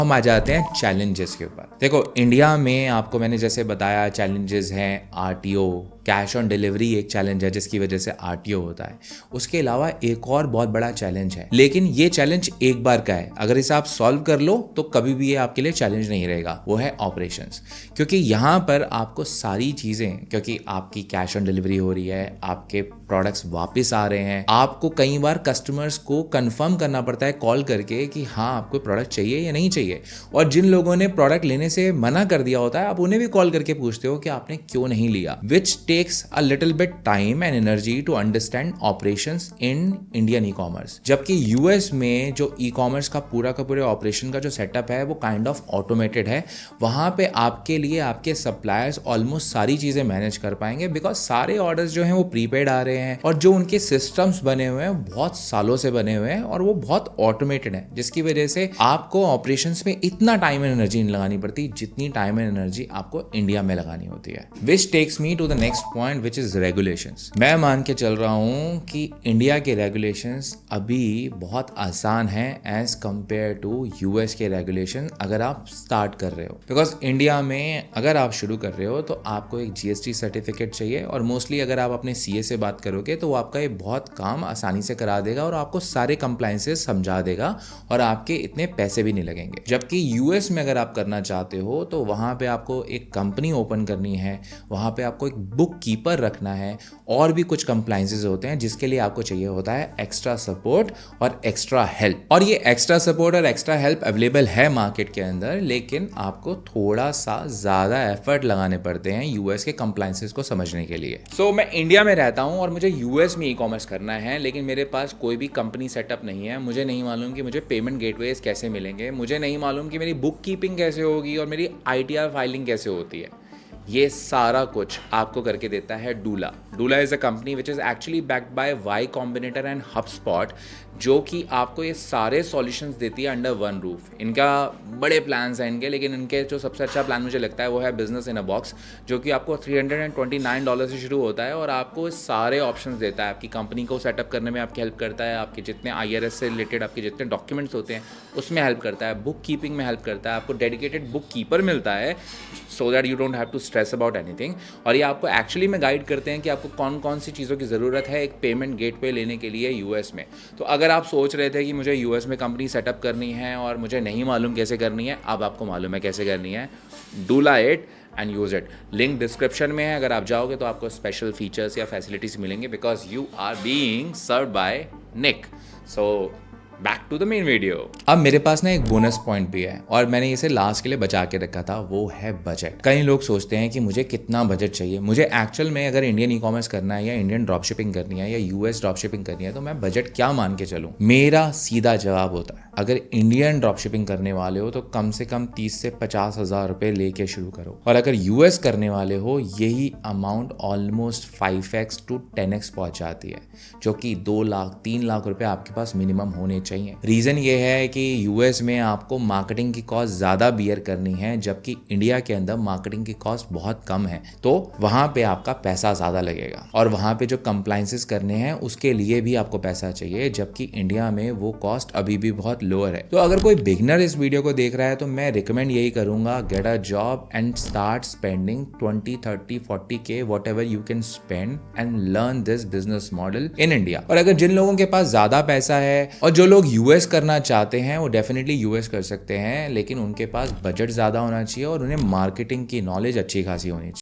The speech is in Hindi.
हम आ जाते हैं चैलेंजेस के ऊपर। देखो, इंडिया में आपको मैंने जैसे बताया चैलेंजेस हैं, आरटीओ, कैश ऑन डिलीवरी एक चैलेंज है जिसकी वजह से आरटीओ होता है। उसके अलावा एक और बहुत बड़ा चैलेंज है, लेकिन ये चैलेंज एक बार का है। अगर इसे आप सॉल्व कर लो तो कभी भी ये आपके लिए चैलेंज नहीं रहेगा, वो है ऑपरेशंस। क्योंकि यहाँ पर आपको सारी चीज़ें, क्योंकि आपकी कैश ऑन डिलीवरी हो रही है, आपके प्रोडक्ट्स वापस आ रहे हैं, आपको कई बार कस्टमर्स को कंफर्म करना पड़ता है कॉल करके कि हाँ आपको प्रोडक्ट चाहिए या नहीं चाहिए। और जिन लोगों ने प्रोडक्ट लेने से मना कर दिया होता है, आप उन्हें भी कॉल करके पूछते हो कि आपने क्यों नहीं लिया, which takes a little bit time and energy to understand operations in Indian e-commerce. जबकि यूएस में जो ई कॉमर्स का पूरा ऑपरेशन का जो सेटअप है वो काइंड ऑफ ऑटोमेटेड है। वहां पे आपके लिए आपके सप्लायर्स ऑलमोस्ट सारी चीजें मैनेज कर पाएंगे, बिकॉज सारे ऑर्डर्स जो हैं वो प्रीपेड आ रहे हैं और जो उनके सिस्टम्स बने हुए हैं बहुत सालों से बने हुए हैं और वो बहुत ऑटोमेटेड है, जिसकी वजह से आपको ऑपरेशंस में इतना टाइम एंड एनर्जी नहीं लगानी पड़ती जितनी टाइम एंड एनर्जी आपको इंडिया में लगानी होती है। Which takes me to the next point which is regulations. मैं मान के चल रहा हूं कि इंडिया के रेगुलेशंस अभी बहुत आसान है एज कंपेयर टू यूएस के रेगुलेशन अगर आप स्टार्ट कर रहे हो। बिकॉज इंडिया में अगर आप शुरू कर रहे हो तो आपको एक जीएसटी सर्टिफिकेट चाहिए और मोस्टली अगर आप अपने सीए से बात करोगे तो वो आपका ये बहुत काम आसानी से करा देगा और आपको सारे कंप्लायंसेस समझा देगा और आपके इतने पैसे भी नहीं लगेंगे। जबकि यूएस में अगर आप करना चाहते हो तो वहाँ पे आपको एक कंपनी ओपन करनी है, वहाँ पे आपको एक बुक कीपर रखना है और भी कुछ कंप्लायंसेस होते हैं जिसके लिए आपको चाहिए होता है एक्स्ट्रा सपोर्ट और एक्स्ट्रा हेल्प। और ये एक्स्ट्रा सपोर्ट और एक्स्ट्रा हेल्प अवेलेबल है मार्केट के अंदर, लेकिन आपको थोड़ा सा ज़्यादा एफर्ट लगाने पड़ते हैं यूएस के कंप्लायंसेस को समझने के लिए। सो मैं इंडिया में रहता हूँ और मुझे यूएस में ई कॉमर्स करना है, लेकिन मेरे पास कोई भी कंपनी सेटअप नहीं है। मुझे नहीं मालूम कि मुझे पेमेंट गेटवेज कैसे मिलेंगे, मुझे नहीं मालूम कि मेरी बुक कीपिंग कैसे होगी और मेरी आईटीआर फाइलिंग कैसे होती है। ये सारा कुछ आपको करके देता है Doola. Doola is a company which is actually backed by Y Combinator and HubSpot, जो कि आपको ये सारे सॉल्यूशंस देती है अंडर वन रूफ। इनका बड़े प्लान्स हैं इनके, लेकिन इनके जो सबसे अच्छा प्लान मुझे लगता है वो है बिजनेस इन अ बॉक्स, जो कि आपको $329 से शुरू होता है और आपको सारे ऑप्शंस देता है। आपकी कंपनी को सेटअप करने में आपकी हेल्प करता है, आपके जितने IRS से रिलेटेड आपके जितने डॉक्यूमेंट्स होते हैं उसमें हेल्प करता है, बुक कीपिंग में हेल्प करता है, आपको डेडिकेटेड बुक कीपर मिलता है so that you don't have to stress about anything. और ये आपको एक्चुअली में गाइड करते हैं कि आपको कौन कौन सी चीज़ों की ज़रूरत है एक पेमेंट गेटवे लेने के लिए यूएस में। तो अगर आप सोच रहे थे कि मुझे यूएस में कंपनी सेटअप करनी है और मुझे नहीं मालूम कैसे करनी है, अब आपको मालूम है कैसे करनी है। Doola it and use it. Link description में है, अगर आप जाओगे तो आपको स्पेशल फीचर्स या फैसिलिटीज़ मिलेंगे because you are being served by Nick. So back to the main video. अब मेरे पास ना एक बोनस पॉइंट भी है और मैंने इसे लास्ट के लिए बचा के रखा था, वो है बजट। कई लोग सोचते हैं कि मुझे कितना बजट चाहिए। मुझे एक्चुअल में अगर इंडियन ई कॉमर्स करना है या इंडियन ड्रॉप शिपिंग करनी है या यूएस ड्रॉप शिपिंग करनी है तो मैं बजट क्या मान के चलूँ? मेरा सीधा जवाब होता है, अगर इंडियन ड्रॉप शिपिंग करने वाले हो तो कम से कम 30 से 50 हज़ार रुपये लेके शुरू करो, और अगर यूएस करने वाले हो यही amount almost 5x to 10x पहुंच जाती है, जो कि 2 लाख 3 लाख रुपए आपके पास मिनिमम होने चाहिए। रीज़न ये है कि यूएस में आपको मार्केटिंग की कॉस्ट ज़्यादा बियर करनी है, जबकि इंडिया के अंदर मार्केटिंग की कॉस्ट बहुत कम है, तो वहाँ पे आपका पैसा ज़्यादा लगेगा और वहाँ पे जो कंप्लायंसेस करने हैं उसके लिए भी आपको पैसा चाहिए, जबकि इंडिया में वो कॉस्ट अभी भी बहुत लोअर है। तो अगर कोई बिगनर इस वीडियो को देख रहा है तो मैं रिकमेंड यही करूंगा, get a job and start spending 20, 30, 40K what ever you can spend and learn this business model in India. और अगर जिन लोगों के पास ज्यादा पैसा है और जो लोग यूएस करना चाहते हैं वो डेफिनेटली यूएस कर सकते हैं, लेकिन उनके पास बजट ज्यादा होना चाहिए और उन्हें मार्केटिंग की नॉलेज अच्छी खासी होनी चाहिए।